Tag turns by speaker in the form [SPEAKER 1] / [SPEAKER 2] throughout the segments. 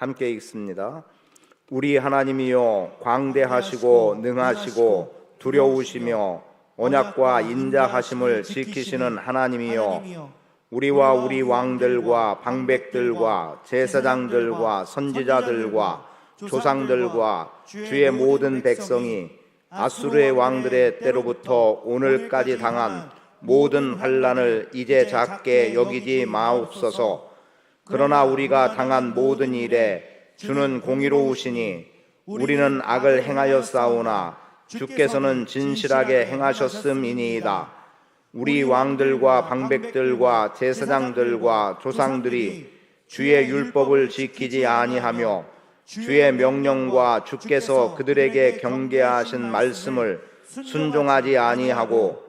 [SPEAKER 1] 함께 읽습니다. 우리 하나님이여 광대하시고 능하시고 두려우시며 언약과 인자하심을 지키시는 하나님이여 우리와 우리 왕들과 방백들과 제사장들과 선지자들과 조상들과 주의 모든 백성이 아수르의 왕들의 때로부터 오늘까지 당한 모든 환난을 이제 작게 여기지 마옵소서. 그러나 우리가 당한 모든 일에 주는 공의로우시니 우리는 악을 행하였사오나 주께서는 진실하게 행하셨음이니이다. 우리 왕들과 방백들과 제사장들과 조상들이 주의 율법을 지키지 아니하며 주의 명령과 주께서 그들에게 경계하신 말씀을 순종하지 아니하고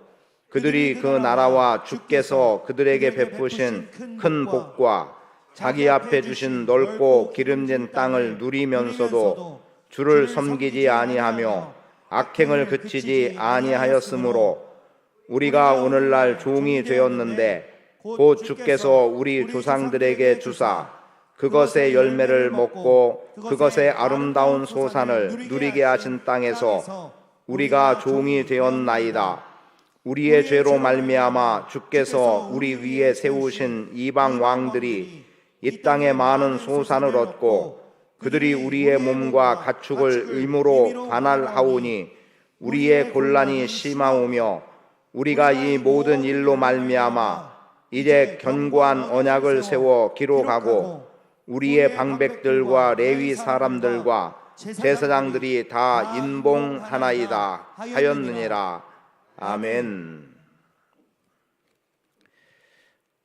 [SPEAKER 1] 그들이 그 나라와 주께서 그들에게 베푸신 큰 복과 자기 앞에 주신 넓고 기름진 땅을 누리면서도 주를 섬기지 아니하며 악행을 그치지 아니하였으므로 우리가 오늘날 종이 되었는데 곧 주께서 우리 조상들에게 주사 그것의 열매를 먹고 그것의 아름다운 소산을 누리게 하신 땅에서 우리가 종이 되었나이다. 우리의 죄로 말미암아 주께서 우리 위에 세우신 이방 왕들이 이 땅에 많은 소산을 얻고 그들이 우리의 몸과 가축을 의무로 관할하오니 우리의 곤란이 심하오며 우리가 이 모든 일로 말미암아 이제 견고한 언약을 세워 기록하고 우리의 방백들과 레위 사람들과 제사장들이 다 인봉하나이다 하였느니라. 아멘.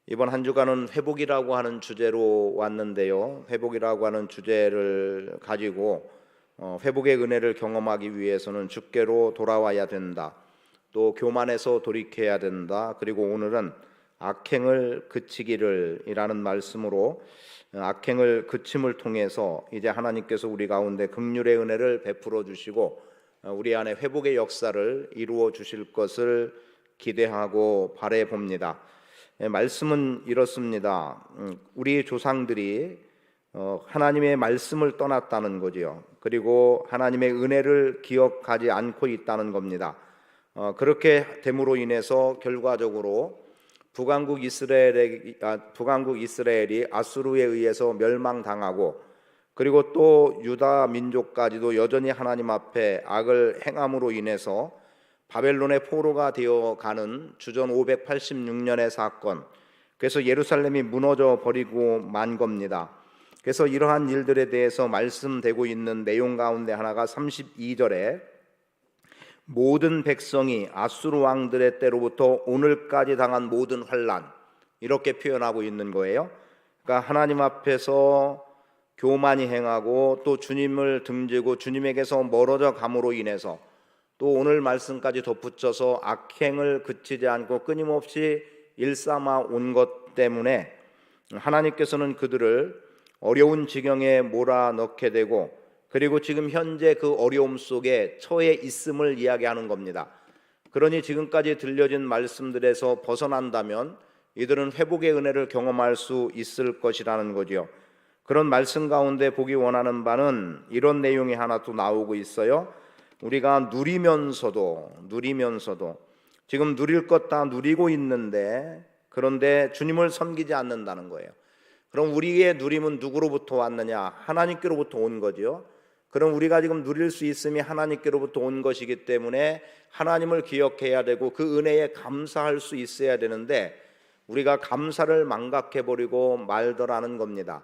[SPEAKER 1] 이번 한 주간은 회복이라고 하는 주제로 왔는데요. 회복이라고 하는 주제를 가지고 회복의 은혜를 경험하기 위해서는 주께로 돌아와야 된다. 또 교만에서 돌이켜야 된다. 그리고 오늘은 악행을 그치기를 이라는 말씀으로 악행을 그침을 통해서 이제 하나님께서 우리 가운데 긍휼의 은혜를 베풀어 주시고 우리 안에 회복의 역사를 이루어 주실 것을 기대하고 바래 봅니다. 말씀은 이렇습니다. 우리 조상들이 하나님의 말씀을 떠났다는 거지요. 그리고 하나님의 은혜를 기억하지 않고 있다는 겁니다. 그렇게 됨으로 인해서 결과적으로 북왕국 이스라엘이 아수르에 의해서 멸망당하고 그리고 또 유다 민족까지도 여전히 하나님 앞에 악을 행함으로 인해서 바벨론의 포로가 되어가는 주전 586년의 사건, 그래서 예루살렘이 무너져 버리고 만 겁니다. 그래서 이러한 일들에 대해서 말씀되고 있는 내용 가운데 하나가 32절에 모든 백성이 아수르 왕들의 때로부터 오늘까지 당한 모든 환난, 이렇게 표현하고 있는 거예요. 그러니까 하나님 앞에서 교만이 행하고 또 주님을 등지고 주님에게서 멀어져 감으로 인해서 또 오늘 말씀까지 덧붙여서 악행을 그치지 않고 끊임없이 일삼아 온 것 때문에 하나님께서는 그들을 어려운 지경에 몰아넣게 되고 그리고 지금 현재 그 어려움 속에 처해 있음을 이야기하는 겁니다. 그러니 지금까지 들려진 말씀들에서 벗어난다면 이들은 회복의 은혜를 경험할 수 있을 것이라는 거죠. 그런 말씀 가운데 보기 원하는 바는 이런 내용이 하나 또 나오고 있어요. 우리가 누리면서도 지금 누릴 것 다 누리고 있는데 그런데 주님을 섬기지 않는다는 거예요. 그럼 우리의 누림은 누구로부터 왔느냐? 하나님께로부터 온 거죠. 그럼 우리가 지금 누릴 수 있음이 하나님께로부터 온 것이기 때문에 하나님을 기억해야 되고 그 은혜에 감사할 수 있어야 되는데 우리가 감사를 망각해버리고 말더라는 겁니다.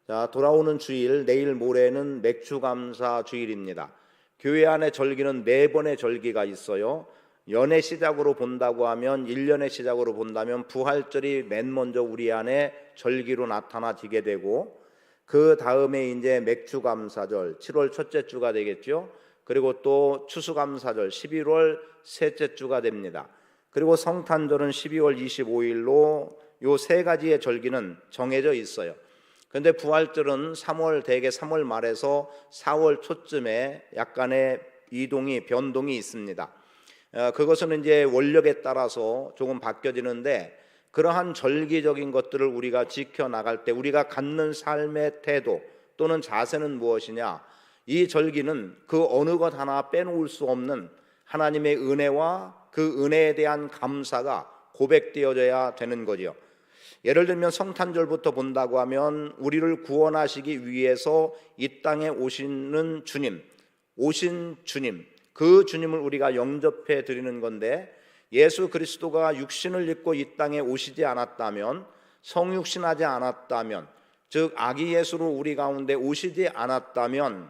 [SPEAKER 1] 자, 돌아오는 주일, 내일 모레는 맥주감사 주일입니다. 교회 안에 절기는 4번의 절기가 있어요. 연의 시작으로 본다고 하면 1년의 시작으로 본다면 부활절이 맨 먼저 우리 안에 절기로 나타나지게 되고 그 다음에 이제 맥주감사절 7월 첫째 주가 되겠죠. 그리고 또 추수감사절 11월 셋째 주가 됩니다. 그리고 성탄절은 12월 25일로 요 세 가지의 절기는 정해져 있어요. 그런데 부활절은 대개 3월 말에서 4월 초쯤에 약간의 변동이 있습니다. 그것은 이제 원력에 따라서 조금 바뀌어지는데 그러한 절기적인 것들을 우리가 지켜나갈 때 우리가 갖는 삶의 태도, 또는 자세는 무엇이냐? 이 절기는 그 어느 것 하나 빼놓을 수 없는 하나님의 은혜와 그 은혜에 대한 감사가 고백되어져야 되는 거지요. 예를 들면 성탄절부터 본다고 하면 우리를 구원하시기 위해서 이 땅에 오시는 주님, 오신 주님, 그 주님을 우리가 영접해 드리는 건데, 예수 그리스도가 육신을 입고 이 땅에 오시지 않았다면, 성육신하지 않았다면, 즉 아기 예수로 우리 가운데 오시지 않았다면,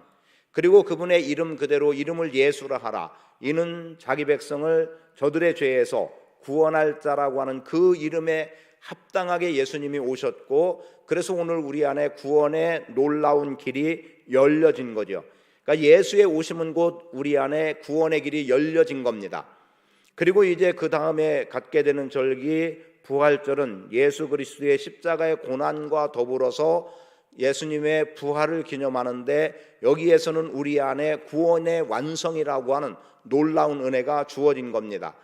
[SPEAKER 1] 그리고 그분의 이름 그대로 이름을 예수라 하라, 이는 자기 백성을 저들의 죄에서 구원할 자라고 하는 그 이름에 합당하게 예수님이 오셨고, 그래서 오늘 우리 안에 구원의 놀라운 길이 열려진 거죠. 그러니까 예수의 오심은 곧 우리 안에 구원의 길이 열려진 겁니다. 그리고 이제 그 다음에 갖게 되는 절기 부활절은 예수 그리스도의 십자가의 고난과 더불어서 예수님의 부활을 기념하는데, 여기에서는 우리 안에 구원의 완성이라고 하는 놀라운 은혜가 주어진 겁니다.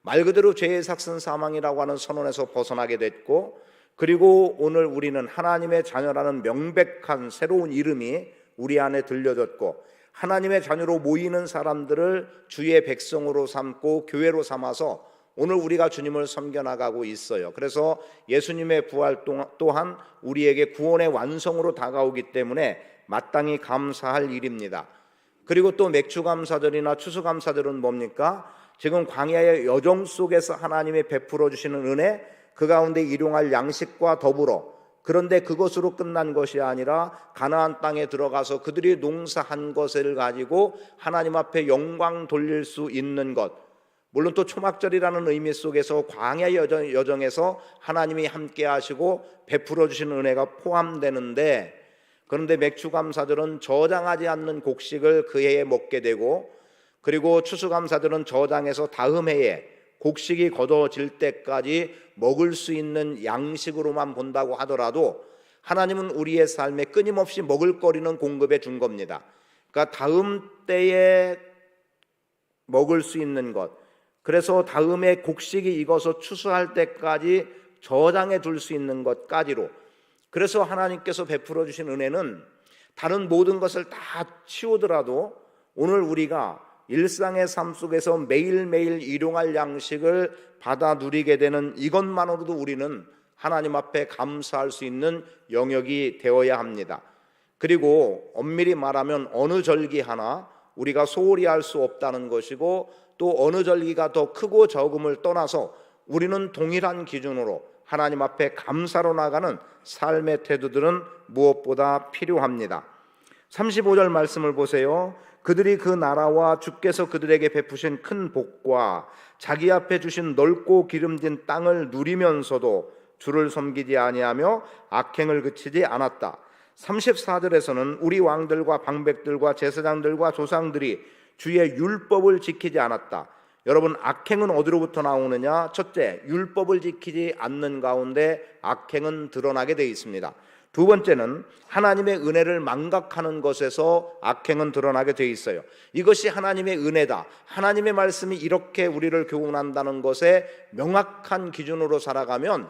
[SPEAKER 1] 말 그대로 죄의 삭슨 사망이라고 하는 선언에서 벗어나게 됐고, 그리고 오늘 우리는 하나님의 자녀라는 명백한 새로운 이름이 우리 안에 들려졌고, 하나님의 자녀로 모이는 사람들을 주의 백성으로 삼고 교회로 삼아서 오늘 우리가 주님을 섬겨나가고 있어요. 그래서 예수님의 부활 또한 우리에게 구원의 완성으로 다가오기 때문에 마땅히 감사할 일입니다. 그리고 또 맥주감사절이나 추수감사절은 뭡니까? 지금 광야의 여정 속에서 하나님이 베풀어 주시는 은혜, 그 가운데 일용할 양식과 더불어, 그런데 그것으로 끝난 것이 아니라 가나안 땅에 들어가서 그들이 농사한 것을 가지고 하나님 앞에 영광 돌릴 수 있는 것, 물론 또 초막절이라는 의미 속에서 광야의 여정에서 하나님이 함께 하시고 베풀어 주시는 은혜가 포함되는데, 그런데 맥주감사절은 저장하지 않는 곡식을 그 해에 먹게 되고, 그리고 추수감사절은 저장해서 다음 해에 곡식이 거둬질 때까지 먹을 수 있는 양식으로만 본다고 하더라도 하나님은 우리의 삶에 끊임없이 먹을거리는 공급해 준 겁니다. 그러니까 다음 때에 먹을 수 있는 것, 그래서 다음에 곡식이 익어서 추수할 때까지 저장해 둘 수 있는 것까지로, 그래서 하나님께서 베풀어 주신 은혜는 다른 모든 것을 다 치우더라도 오늘 우리가 일상의 삶 속에서 매일매일 일용할 양식을 받아 누리게 되는 이것만으로도 우리는 하나님 앞에 감사할 수 있는 영역이 되어야 합니다. 그리고 엄밀히 말하면 어느 절기 하나 우리가 소홀히 할 수 없다는 것이고, 또 어느 절기가 더 크고 적음을 떠나서 우리는 동일한 기준으로 하나님 앞에 감사로 나가는 삶의 태도들은 무엇보다 필요합니다. 35절 말씀을 보세요. 그들이 그 나라와 주께서 그들에게 베푸신 큰 복과 자기 앞에 주신 넓고 기름진 땅을 누리면서도 주를 섬기지 아니하며 악행을 그치지 않았다. 34절에서는 우리 왕들과 방백들과 제사장들과 조상들이 주의 율법을 지키지 않았다. 여러분, 악행은 어디로부터 나오느냐? 첫째, 율법을 지키지 않는 가운데 악행은 드러나게 되어 있습니다. 두 번째는 하나님의 은혜를 망각하는 것에서 악행은 드러나게 되어 있어요. 이것이 하나님의 은혜다, 하나님의 말씀이 이렇게 우리를 교훈한다는 것에 명확한 기준으로 살아가면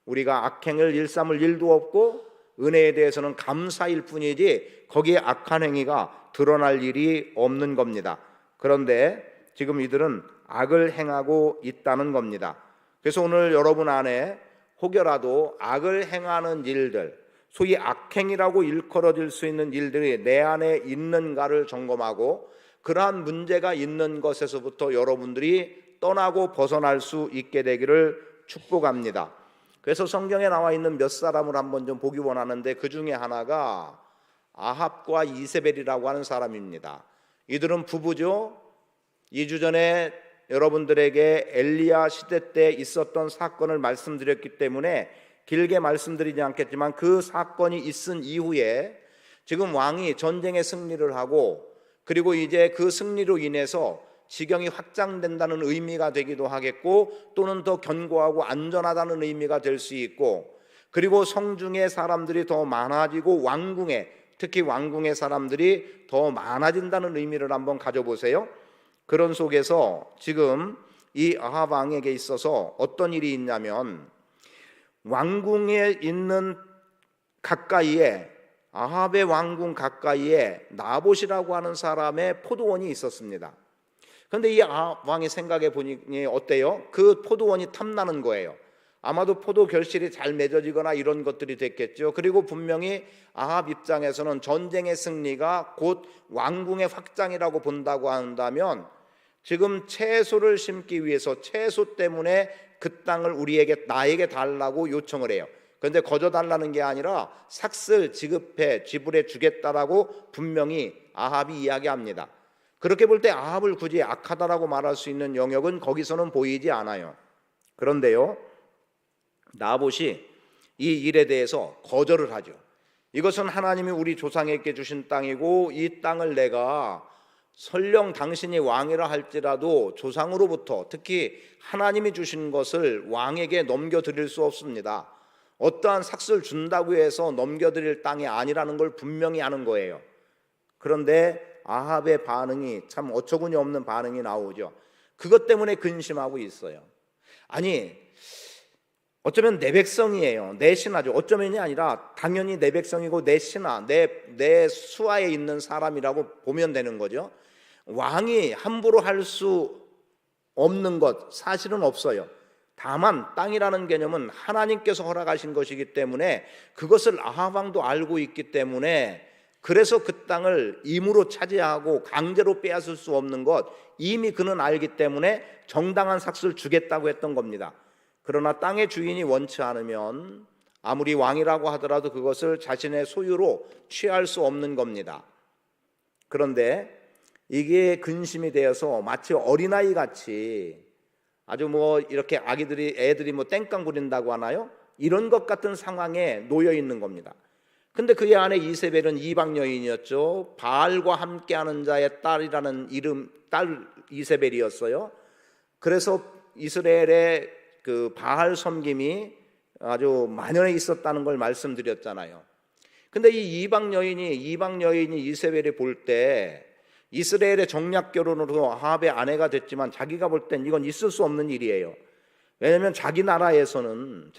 [SPEAKER 1] 우리가 악행을 일삼을 일도 없고 은혜에 대해서는 감사일 뿐이지 거기에 악한 행위가 드러날 일이 없는 겁니다. 그런데 지금 이들은 악을 행하고 있다는 겁니다. 그래서 오늘 여러분 안에 혹여라도 악을 행하는 일들, 소위 악행이라고 일컬어질 수 있는 일들이 내 안에 있는가를 점검하고, 그러한 문제가 있는 것에서부터 여러분들이 떠나고 벗어날 수 있게 되기를 축복합니다. 그래서 성경에 나와 있는 몇 사람을 한번 좀 보기 원하는데, 그 중에 하나가 아합과 이세벨이라고 하는 사람입니다. 이들은 부부죠. 2주 전에 여러분들에게 엘리야 시대 때 있었던 사건을 말씀드렸기 때문에 길게 말씀드리지 않겠지만, 그 사건이 있은 이후에 지금 왕이 전쟁에 승리를 하고, 그리고 이제 그 승리로 인해서 지경이 확장된다는 의미가 되기도 하겠고, 또는 더 견고하고 안전하다는 의미가 될 수 있고, 그리고 성중의 사람들이 더 많아지고 왕궁에, 특히 왕궁의 사람들이 더 많아진다는 의미를 한번 가져보세요. 그런 속에서 지금 이 아합 왕에게 있어서 어떤 일이 있냐면, 왕궁에 있는 가까이에 아합의 왕궁 가까이에 나봇이라고 하는 사람의 포도원이 있었습니다. 그런데 이 아합 왕의 생각해 보니 어때요? 그 포도원이 탐나는 거예요. 아마도 포도 결실이 잘 맺어지거나 이런 것들이 됐겠죠. 그리고 분명히 아합 입장에서는 전쟁의 승리가 곧 왕궁의 확장이라고 본다고 한다면 지금 채소를 심기 위해서 채소 때문에 그 땅을 나에게 달라고 요청을 해요. 그런데 거저 달라는 게 아니라 삭슬 지불해 주겠다라고 분명히 아합이 이야기합니다. 그렇게 볼 때 아합을 굳이 악하다라고 말할 수 있는 영역은 거기서는 보이지 않아요. 그런데요, 나봇이 이 일에 대해서 거절을 하죠. 이것은 하나님이 우리 조상에게 주신 땅이고 이 땅을 내가 설령 당신이 왕이라 할지라도 조상으로부터 특히 하나님이 주신 것을 왕에게 넘겨드릴 수 없습니다. 어떠한 삭슬 준다고 해서 넘겨드릴 땅이 아니라는 걸 분명히 아는 거예요. 그런데 아합의 반응이 참 어처구니 없는 반응이 나오죠. 그것 때문에 근심하고 있어요. 아니, 어쩌면 내 백성이에요. 내 신하죠. 어쩌면이 아니라 당연히 내 백성이고 내 신하, 내 수하에 있는 사람이라고 보면 되는 거죠. 왕이 함부로 할 수 없는 것 사실은 없어요. 다만 땅이라는 개념은 하나님께서 허락하신 것이기 때문에 그것을 아합 왕도 알고 있기 때문에 그래서 그 땅을 임으로 차지하고 강제로 빼앗을 수 없는 것 이미 그는 알기 때문에 정당한 삭슬을 주겠다고 했던 겁니다. 그러나 땅의 주인이 원치 않으면 아무리 왕이라고 하더라도 그것을 자신의 소유로 취할 수 없는 겁니다. 그런데 이게 근심이 되어서 마치 어린아이 같이 아주 이렇게 애들이 땡깡 부린다고 하나요? 이런 것 같은 상황에 놓여 있는 겁니다. 근데 그의 아내 이세벨은 이방 여인이었죠. 바알과 함께하는 자의 딸이라는 딸 이세벨이었어요. 그래서 이스라엘의 그 바알 섬김이 아주 만연해 있었다는 걸 말씀드렸잖아요. 근데 이 이방 여인이 이세벨이 볼 때 이스라엘의 정략 결혼으로 아합의 아내가 됐지만 자기가 볼 땐 이건 있을 수 없는 일이에요. 왜냐하면 자기 나라에서는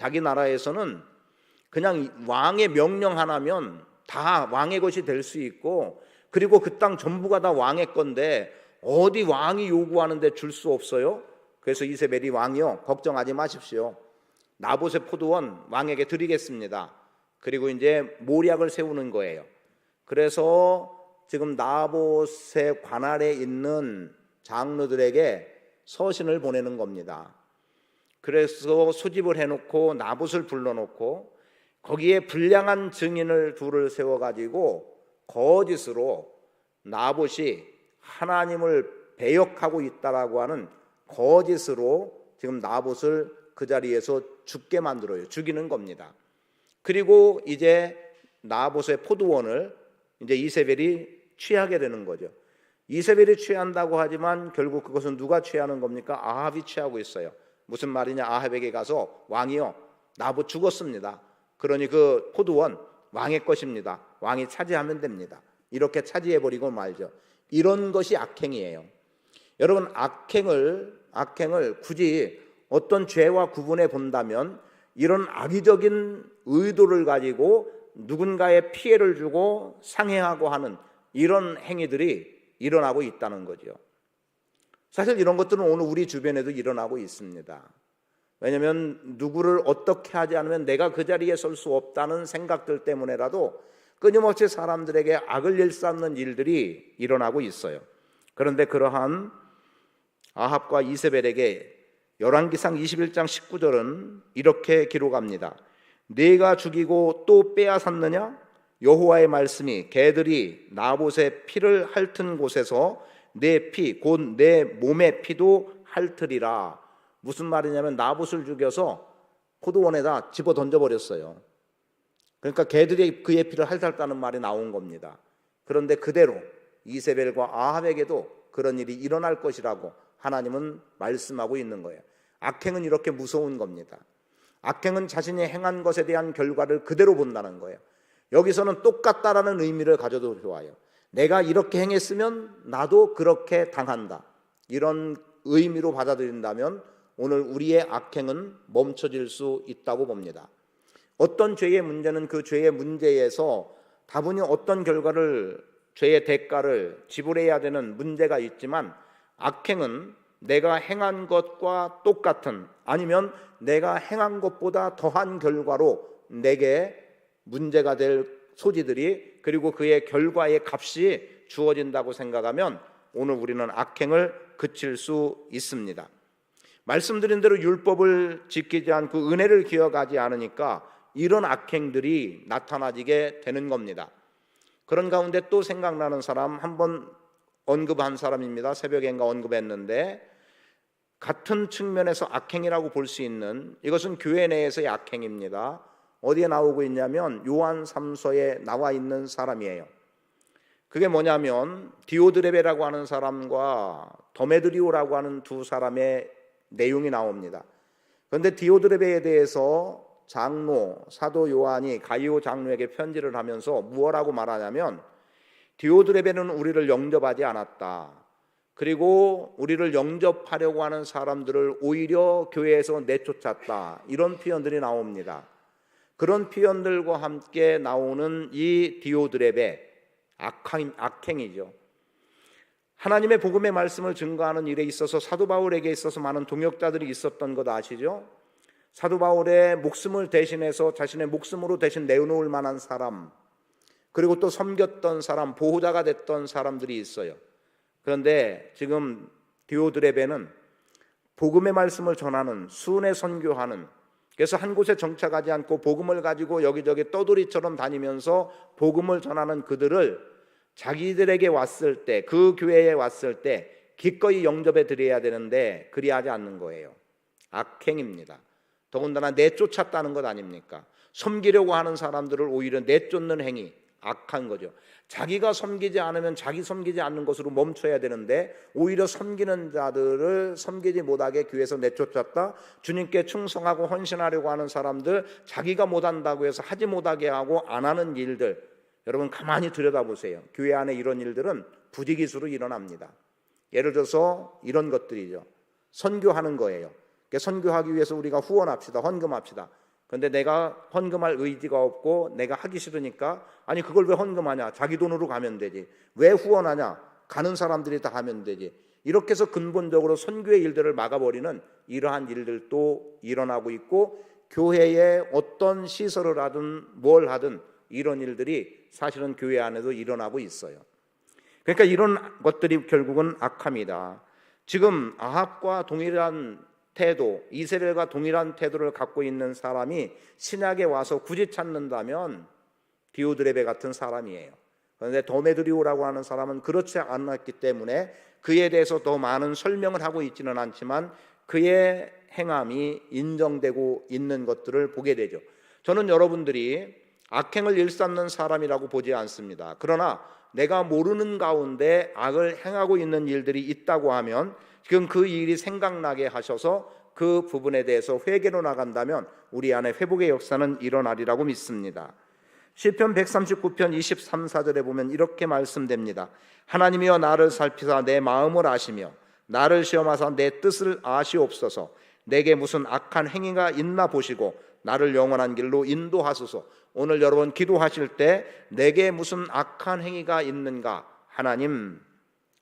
[SPEAKER 1] 그냥 왕의 명령 하나면 다 왕의 것이 될 수 있고 그리고 그 땅 전부가 다 왕의 건데 어디 왕이 요구하는데 줄 수 없어요? 그래서 이세벨이 왕이요, 걱정하지 마십시오. 나봇의 포도원 왕에게 드리겠습니다. 그리고 이제 모략을 세우는 거예요. 그래서 지금 나봇의 관할에 있는 장로들에게 서신을 보내는 겁니다. 그래서 소집을 해놓고 나봇을 불러놓고 거기에 불량한 증인을 둘을 세워가지고 거짓으로 나봇이 하나님을 배역하고 있다라고 하는 거짓으로 지금 나봇을 그 자리에서 죽게 만들어요. 죽이는 겁니다. 그리고 이제 나봇의 포도원을 이제 이세벨이 취하게 되는 거죠. 이세벨이 취한다고 하지만 결국 그것은 누가 취하는 겁니까? 아합이 취하고 있어요. 무슨 말이냐? 아합에게 가서 왕이요, 나봇 죽었습니다. 그러니 그 포도원 왕의 것입니다. 왕이 차지하면 됩니다. 이렇게 차지해버리고 말죠. 이런 것이 악행이에요. 여러분, 악행을 굳이 어떤 죄와 구분해 본다면 이런 악의적인 의도를 가지고 누군가의 피해를 주고 상해하고 하는 이런 행위들이 일어나고 있다는 거죠. 사실 이런 것들은 오늘 우리 주변에도 일어나고 있습니다. 왜냐하면 누구를 어떻게 하지 않으면 내가 그 자리에 설 수 없다는 생각들 때문에라도 끊임없이 사람들에게 악을 일삼는 일들이 일어나고 있어요. 그런데 그러한 아합과 이세벨에게 열왕기상 21장 19절은 이렇게 기록합니다. 네가 죽이고 또 빼앗았느냐? 여호와의 말씀이 개들이 나봇의 피를 핥은 곳에서 내 피 곧 내 몸의 피도 핥으리라. 무슨 말이냐면 나봇을 죽여서 포도원에다 집어 던져버렸어요. 그러니까 개들이 그의 피를 핥았다는 말이 나온 겁니다. 그런데 그대로 이세벨과 아합에게도 그런 일이 일어날 것이라고 하나님은 말씀하고 있는 거예요. 악행은 이렇게 무서운 겁니다. 악행은 자신이 행한 것에 대한 결과를 그대로 본다는 거예요. 여기서는 똑같다라는 의미를 가져도 좋아요. 내가 이렇게 행했으면 나도 그렇게 당한다. 이런 의미로 받아들인다면 오늘 우리의 악행은 멈춰질 수 있다고 봅니다. 어떤 죄의 문제는 그 죄의 문제에서 다분히 어떤 결과를, 죄의 대가를 지불해야 되는 문제가 있지만, 악행은 내가 행한 것과 똑같은, 아니면 내가 행한 것보다 더한 결과로 내게 문제가 될 소지들이, 그리고 그의 결과의 값이 주어진다고 생각하면 오늘 우리는 악행을 그칠 수 있습니다. 말씀드린 대로 율법을 지키지 않고 은혜를 기억하지 않으니까 이런 악행들이 나타나게 되는 겁니다. 그런 가운데 또 생각나는 사람, 한번 언급한 사람입니다. 새벽엔가 언급했는데, 같은 측면에서 악행이라고 볼 수 있는, 이것은 교회 내에서의 악행입니다. 어디에 나오고 있냐면 요한 3서에 나와 있는 사람이에요. 그게 뭐냐면 디오드레베라고 하는 사람과 더메드리오라고 하는 두 사람의 내용이 나옵니다. 그런데 디오드레베에 대해서 장로 사도 요한이 가이오 장로에게 편지를 하면서 무엇라고 말하냐면, 디오드레베는 우리를 영접하지 않았다. 그리고 우리를 영접하려고 하는 사람들을 오히려 교회에서 내쫓았다. 이런 표현들이 나옵니다. 그런 표현들과 함께 나오는 이 디오드레베, 악행이죠. 하나님의 복음의 말씀을 증거하는 일에 있어서 사도 바울에게 있어서 많은 동역자들이 있었던 것 아시죠? 사도 바울의 목숨을 대신해서 자신의 목숨으로 대신 내어놓을 만한 사람, 그리고 또 섬겼던 사람, 보호자가 됐던 사람들이 있어요. 그런데 지금 디오드레베는 복음의 말씀을 전하는, 수은의 선교하는, 그래서 한 곳에 정착하지 않고 복음을 가지고 여기저기 떠돌이처럼 다니면서 복음을 전하는 그들을 자기들에게 왔을 때, 그 교회에 왔을 때 기꺼이 영접해 드려야 되는데 그리하지 않는 거예요. 악행입니다. 더군다나 내쫓았다는 것 아닙니까? 섬기려고 하는 사람들을 오히려 내쫓는 행위, 악한 거죠. 자기가 섬기지 않으면 자기 섬기지 않는 것으로 멈춰야 되는데 오히려 섬기는 자들을 섬기지 못하게 교회에서 내쫓았다. 주님께 충성하고 헌신하려고 하는 사람들, 자기가 못한다고 해서 하지 못하게 하고 안 하는 일들, 여러분 가만히 들여다보세요. 교회 안에 이런 일들은 부지기수로 일어납니다. 예를 들어서 이런 것들이죠. 선교하는 거예요. 선교하기 위해서 우리가 후원합시다, 헌금합시다. 그런데 내가 헌금할 의지가 없고 내가 하기 싫으니까, 아니 그걸 왜 헌금하냐, 자기 돈으로 가면 되지, 왜 후원하냐, 가는 사람들이 다 하면 되지. 이렇게 해서 근본적으로 선교의 일들을 막아버리는 이러한 일들도 일어나고 있고, 교회에 어떤 시설을 하든 뭘 하든 이런 일들이 사실은 교회 안에도 일어나고 있어요. 그러니까 이런 것들이 결국은 악함이다. 지금 아합과 동일한 태도, 이스라엘과 동일한 태도를 갖고 있는 사람이 신약에 와서 굳이 찾는다면 디오드레베 같은 사람이에요. 그런데 더메드리오라고 하는 사람은 그렇지 않았기 때문에 그에 대해서 더 많은 설명을 하고 있지는 않지만 그의 행함이 인정되고 있는 것들을 보게 되죠. 저는 여러분들이 악행을 일삼는 사람이라고 보지 않습니다. 그러나 내가 모르는 가운데 악을 행하고 있는 일들이 있다고 하면 지금 그 일이 생각나게 하셔서 그 부분에 대해서 회개로 나간다면 우리 안에 회복의 역사는 일어나리라고 믿습니다. 시편 139편 23, 4절에 보면 이렇게 말씀됩니다. 하나님이여 나를 살피사 내 마음을 아시며 나를 시험하사 내 뜻을 아시옵소서. 내게 무슨 악한 행위가 있나 보시고 나를 영원한 길로 인도하소서. 오늘 여러분 기도하실 때 내게 무슨 악한 행위가 있는가, 하나님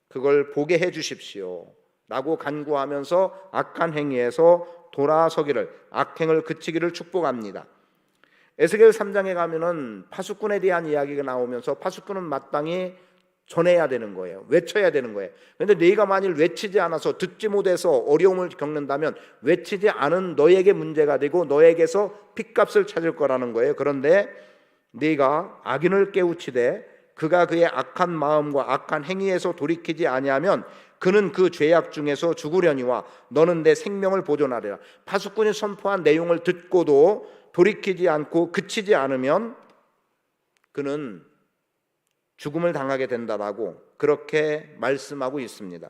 [SPEAKER 1] 그걸 보게 해 주십시오 라고 간구하면서 악한 행위에서 돌아서기를, 악행을 그치기를 축복합니다. 에스겔 3장에 가면은 파수꾼에 대한 이야기가 나오면서 파수꾼은 마땅히 전해야 되는 거예요. 외쳐야 되는 거예요. 그런데 네가 만일 외치지 않아서, 듣지 못해서 어려움을 겪는다면 외치지 않은 너에게 문제가 되고 너에게서 핏값을 찾을 거라는 거예요. 그런데 네가 악인을 깨우치되 그가 그의 악한 마음과 악한 행위에서 돌이키지 아니하면 그는 그 죄악 중에서 죽으려니와 너는 내 생명을 보존하리라. 파수꾼이 선포한 내용을 듣고도 돌이키지 않고 그치지 않으면 그는 죽음을 당하게 된다라고 그렇게 말씀하고 있습니다.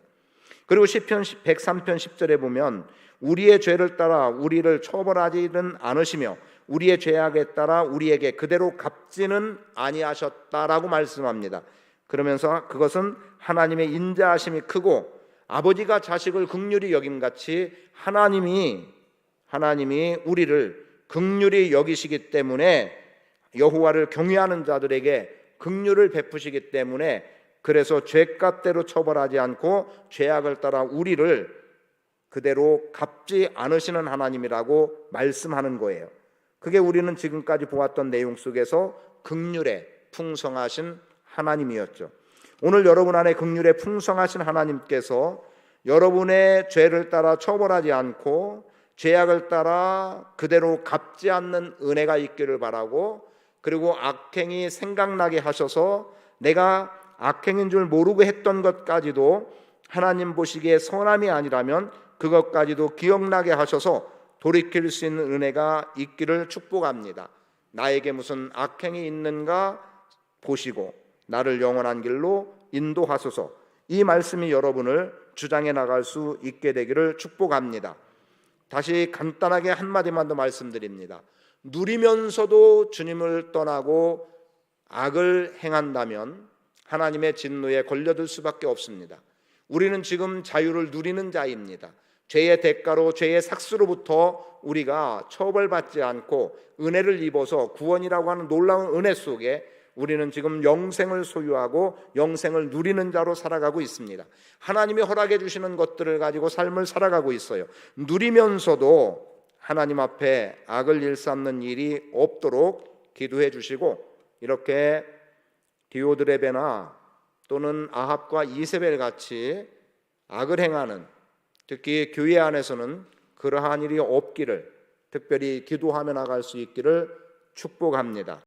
[SPEAKER 1] 그리고 시편 103편 10절에 보면 우리의 죄를 따라 우리를 처벌하지는 않으시며 우리의 죄악에 따라 우리에게 그대로 갚지는 아니하셨다라고 말씀합니다. 그러면서 그것은 하나님의 인자하심이 크고 아버지가 자식을 긍휼히 여김같이 하나님이 우리를 긍휼히 여기시기 때문에 여호와를 경외하는 자들에게 긍휼을 베푸시기 때문에 그래서 죄값대로 처벌하지 않고 죄악을 따라 우리를 그대로 갚지 않으시는 하나님이라고 말씀하는 거예요. 그게 우리는 지금까지 보았던 내용 속에서 긍휼에 풍성하신 하나님이었죠. 오늘 여러분 안에 긍휼에 풍성하신 하나님께서 여러분의 죄를 따라 처벌하지 않고 죄악을 따라 그대로 갚지 않는 은혜가 있기를 바라고, 그리고 악행이 생각나게 하셔서 내가 악행인 줄 모르고 했던 것까지도 하나님 보시기에 선함이 아니라면 그것까지도 기억나게 하셔서 돌이킬 수 있는 은혜가 있기를 축복합니다. 나에게 무슨 악행이 있는가 보시고 나를 영원한 길로 인도하소서. 이 말씀이 여러분을 주장해 나갈 수 있게 되기를 축복합니다. 다시 간단하게 한마디만 더 말씀드립니다. 누리면서도 주님을 떠나고 악을 행한다면 하나님의 진노에 걸려들 수밖에 없습니다. 우리는 지금 자유를 누리는 자입니다. 죄의 대가로, 죄의 삭스로부터 우리가 처벌받지 않고 은혜를 입어서 구원이라고 하는 놀라운 은혜 속에 우리는 지금 영생을 소유하고 영생을 누리는 자로 살아가고 있습니다. 하나님이 허락해 주시는 것들을 가지고 삶을 살아가고 있어요. 누리면서도 하나님 앞에 악을 일삼는 일이 없도록 기도해 주시고, 이렇게 디오드레베나 또는 아합과 이세벨 같이 악을 행하는, 특히 교회 안에서는 그러한 일이 없기를 특별히 기도하며 나갈 수 있기를 축복합니다.